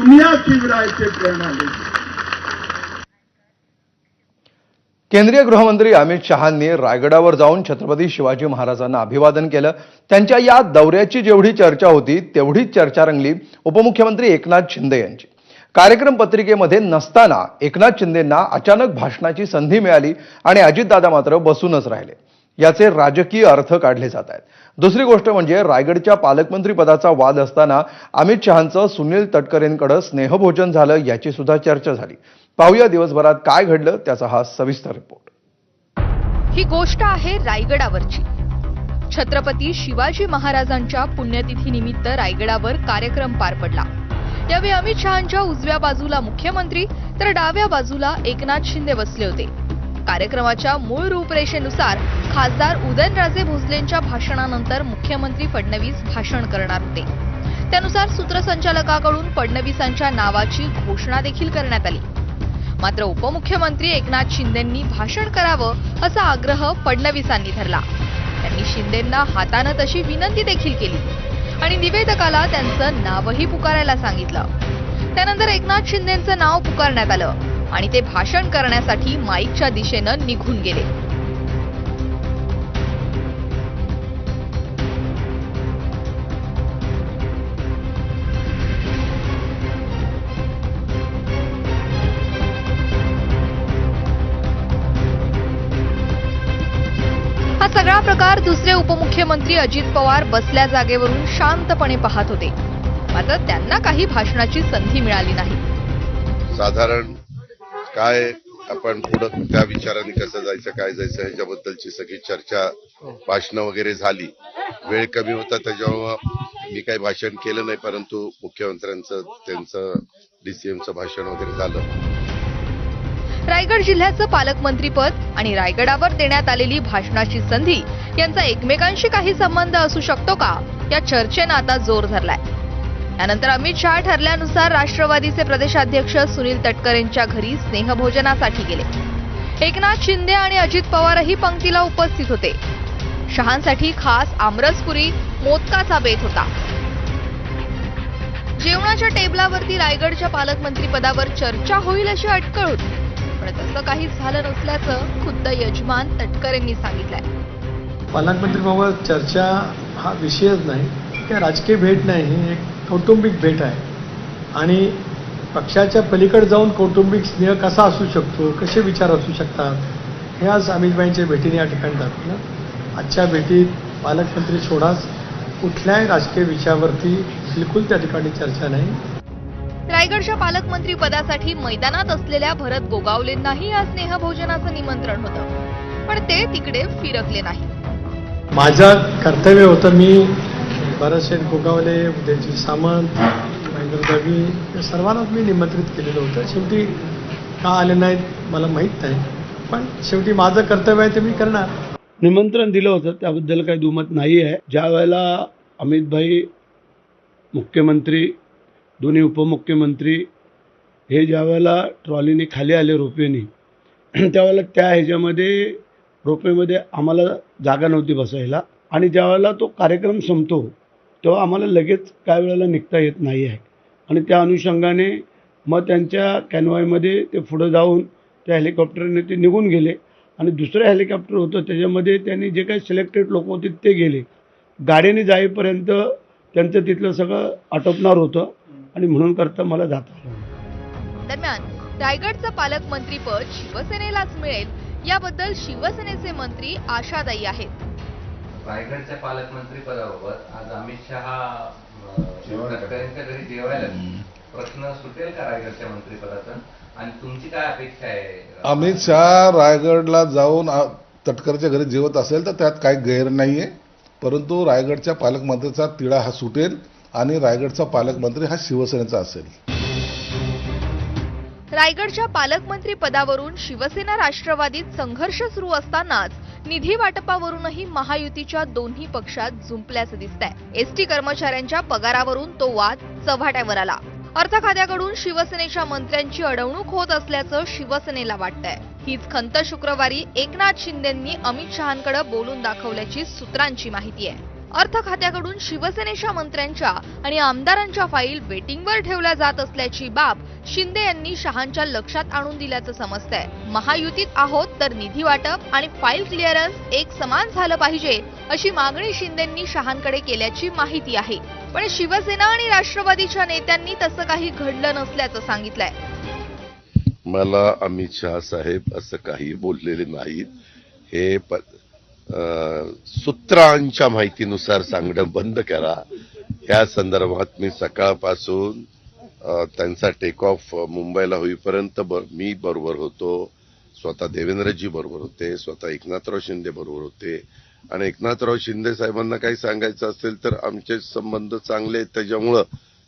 दुनिया शिवरायचे प्रणाली। केंद्रीय गृहमंत्री अमित शहांनी रायगडावर जाऊन छत्रपती शिवाजी महाराजांना अभिवादन केलं। त्यांच्या या दौऱ्याची जेवढी चर्चा होती तेवढीच चर्चा रंगली उपमुख्यमंत्री एकनाथ शिंदे यांची। कार्यक्रम पत्रिकेमध्ये नसताना एकनाथ शिंदेंना अचानक भाषणाची संधी मिळाली आणि अजितदादा मात्र बसूनच राहिले। याचे राजकीय अर्थ काढले जात आहेत। दुसरी गोष्ट म्हणजे रायगडच्या पालकमंत्री पदाचा वाद असताना अमित शहांचं सुनील तटकरेंकडे स्नेहभोजन झालं याची सुद्धा चर्चा झाली। पाहूया दिवसभरात काय घडलं त्याचा हा सविस्तर रिपोर्ट। ही गोष्ट आहे रायगडावरची। छत्रपती शिवाजी महाराजांच्या पुण्यतिथीनिमित्त रायगडावर कार्यक्रम पार पडला। यावेळी अमित शहांच्या उजव्या बाजूला मुख्यमंत्री तर डाव्या बाजूला एकनाथ शिंदे बसले होते। कार्यक्रमाच्या मूळ रूपरेषेनुसार खासदार उदयनराजे भोसलेंच्या भाषणानंतर मुख्यमंत्री फडणवीस भाषण करणार होते। त्यानुसार सूत्रसंचालकाकडून फडणवीसांच्या नावाची घोषणा देखील करण्यात आली। मात्र उपमुख्यमंत्री एकनाथ शिंदेंनी भाषण करावं असा आग्रह फडणवीसांनी धरला। त्यांनी शिंदेंना हाताने तशी विनंती देखील केली आणि निवेदकाला त्यांचं नावही पुकारायला सांगितलं। त्यानंतर एकनाथ शिंदेंचं नाव पुकारण्यात आलं आणि ते भाषण करण्यासाठी माईकच्या दिशेनं निघून गेले। हा सगळा प्रकार दुसरे उपमुख्यमंत्री अजित पवार बसल्या जागेवरून शांतपणे पाहत होते। मात्र त्यांना काही भाषणाची संधी मिळाली नाही। साधारण काय आपण पुढे त्या विचाराने कसं जायचं काय जायचं ह्याच्याबद्दलची सगळी चर्चा भाषणं वगैरे झाली। वेळ कमी होता त्याच्यामुळे मी काही भाषण केलं नाही, परंतु मुख्यमंत्र्यांचं त्यांचं डीसीएमचं भाषण वगैरे झालं। रायगड जिल्ह्याचं पालकमंत्रीपद आणि रायगडावर देण्यात आलेली भाषणाची संधी यांचा एकमेकांशी काही संबंध असू शकतो का या चर्चेनं आता जोर धरलाय। यानंतर अमित शहा ठरल्यानुसार राष्ट्रवादीचे प्रदेशाध्यक्ष सुनील तटकरेंच्या घरी स्नेहभोजनासाठी गेले। एकनाथ शिंदे आणि अजित पवारही पंक्तीला उपस्थित होते। शहांसाठी खास आमरसपुरी मोदकाचा बेत होता। जेवणाच्या टेबलावरती रायगडच्या पालकमंत्री पदावर चर्चा होईल अशी अटकळ होती, पण तसं काहीच झालं नसल्याचं खुद्द यजमान तटकरेंनी सांगितलंय। पालकमंत्रीबाबत चर्चा हा विषयच नाही, काय राजकीय भेट नाही, ही एक कौटुंबिक भेट आहे आणि पक्षाच्या पलीकडे जाऊन कौटुंबिक स्नेह कसा असू शकतो, कसे विचार असू शकतात हे आज अमितभाईंच्या भेटीने या ठिकाणी दाखवलं। आजच्या भेटीत पालकमंत्री सोडाच कुठल्याही राजकीय विषयावरती बिलकुल त्या ठिकाणी चर्चा नाही। रायगडच्या पालकमंत्री पदासाठी मैदानात असलेल्या भरत गोगावलेंनाही या स्नेहभोजनाचं निमंत्रण होतं, पण ते तिकडे फिरकले नाही। माझं कर्तव्य होतं, मी भरतशेठ गोगावले, उदयजी सामंत, महेंद्र दवी या सर्वांनाच मी निमंत्रित केलेलं होतं। शेवटी का आले नाहीत मला माहीत नाही, पण शेवटी माझं कर्तव्य आहे ते मी करणार। निमंत्रण दिलं होतं त्याबद्दल काही दुमत नाही आहे। ज्या वेळेला अमितभाई मुख्यमंत्री, दोन्ही उपमुख्यमंत्री हे ज्या वेळेला ट्रॉलीने खाली आले रोपेनी, त्यावेळेला त्या ह्याच्यामध्ये रोपेमध्ये आम्हाला जागा नव्हती बसायला आणि ज्या वेळेला तो कार्यक्रम संपतो तेव्हा आम्हाला लगेच काय वेळेला निघता येत नाही आहे आणि त्या अनुषंगाने मग त्यांच्या कॅनवायमध्ये ते पुढे जाऊन त्या हेलिकॉप्टरने ते निघून गेले आणि दुसरं हेलिकॉप्टर होतं त्याच्यामध्ये त्यांनी जे काही सिलेक्टेड लोक होते ते गेले। गाडीने जाईपर्यंत त्यांचं तिथलं सगळं आटोपणार होतं आणि म्हणून करता मला जाता आलं। दरम्यान रायगडचं पालकमंत्रीपद शिवसेनेलाच मिळेल याबद्दल शिवसेनेचे मंत्री आशादायी आहेत। रायगडच्या पालकमंत्री पदाबाबत आज अमित शहा तटकरेंच्या घरी जेवायला, प्रश्न सुटेल का रायगडच्या मंत्रिपदाचा आणि तुमची काय अपेक्षा आहे? अमित शहा रायगडला जाऊन तटकरेच्या घरी जेवत असेल तर त्यात काही गैर नाहीये, परंतु रायगडच्या पालकमंत्रीचा तिढा हा सुटेल आणि रायगडचा पालकमंत्री हा शिवसेनेचा असेल। रायगडच्या पालकमंत्री पदावरून शिवसेना राष्ट्रवादीत संघर्ष सुरू असतानाच निधी वाटपावरूनही महायुतीच्या दोन्ही पक्षात जुंपल्याचं दिसतंय। एसटी कर्मचाऱ्यांच्या पगारावरून तो वाद चव्हाट्यावर आला। अर्थ खात्याकडून शिवसेनेच्या मंत्र्यांची अडवणूक होत असल्याचं शिवसेनेला वाटतंय। हीच खंत शुक्रवारी एकनाथ शिंदेंनी अमित शहांकडे बोलून दाखवल्याची सूत्रांची माहिती आहे। अर्थ खात्याकडून शिवसेनेच्या मंत्र्यांच्या आणि आमदारांच्या फाईल वेटिंगवर ठेवल्या जात असल्याची बाब शिंदे यांनी शहांच्या लक्षात आणून दिल्याचं समजतंय. महायुतीत आहोत तर निधी वाटप आणि फाईल क्लिअरन्स एक समान झालं पाहिजे अशी मागणी शिंदेंनी शहांकडे केल्याची माहिती आहे. पण शिवसेना आणि राष्ट्रवादीच्या नेत्यांनी तसं काही घडलं नसल्याचं सांगितलंय. मला अमित शहा साहेब असं काही बोललेले नाहीत. हे सूत्रांच्या माहितीनुसार सांगणं बंद करा. या संदर्भात मी सकाळपासून त्यांचा टेक ऑफ मुंबईला होईपर्यंत मी बरोबर होतो. स्वतः देवेंद्रजी बरोबर होते, स्वतः एकनाथराव शिंदे बरोबर होते. आणि एकनाथराव शिंदे साहेबांना काही सांगायचं असेल तर आमचे संबंध चांगले आहेत, त्याच्यामुळं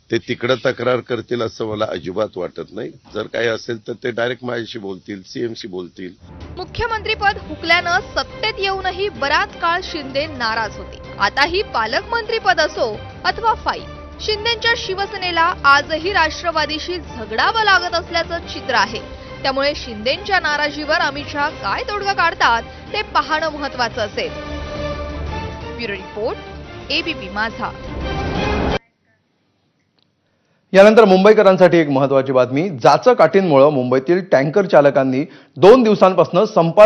ते तिकडं तक्रार करतील असं मला अजिबात वाटत नाही. जर काही असेल तर ते डायरेक्ट माझ्याशी बोलतील, सीएमशी बोलतील. मुख्यमंत्रीपद हुकल्यानं सत्तेत येऊनही बराच काळ शिंदे नाराज होते. आताही पालकमंत्रीपद असो अथवा फाईल, शिंदेंच्या शिवसेनेला आजही राष्ट्रवादीशी झगडावं लागत असल्याचं चित्र आहे. त्यामुळे शिंदेंच्या नाराजीवर अमित शहा काय तोडगा काढतात ते पाहणं महत्वाचं असेल. ब्युरो रिपोर्ट, एबीपी माझा. यानंतर मुंबईकरांसाठी एक महत्त्वाची बातमी. जाचकाटींमुळे मुंबईतील टँकर चालकांनी 2 दिवसांपासून संपात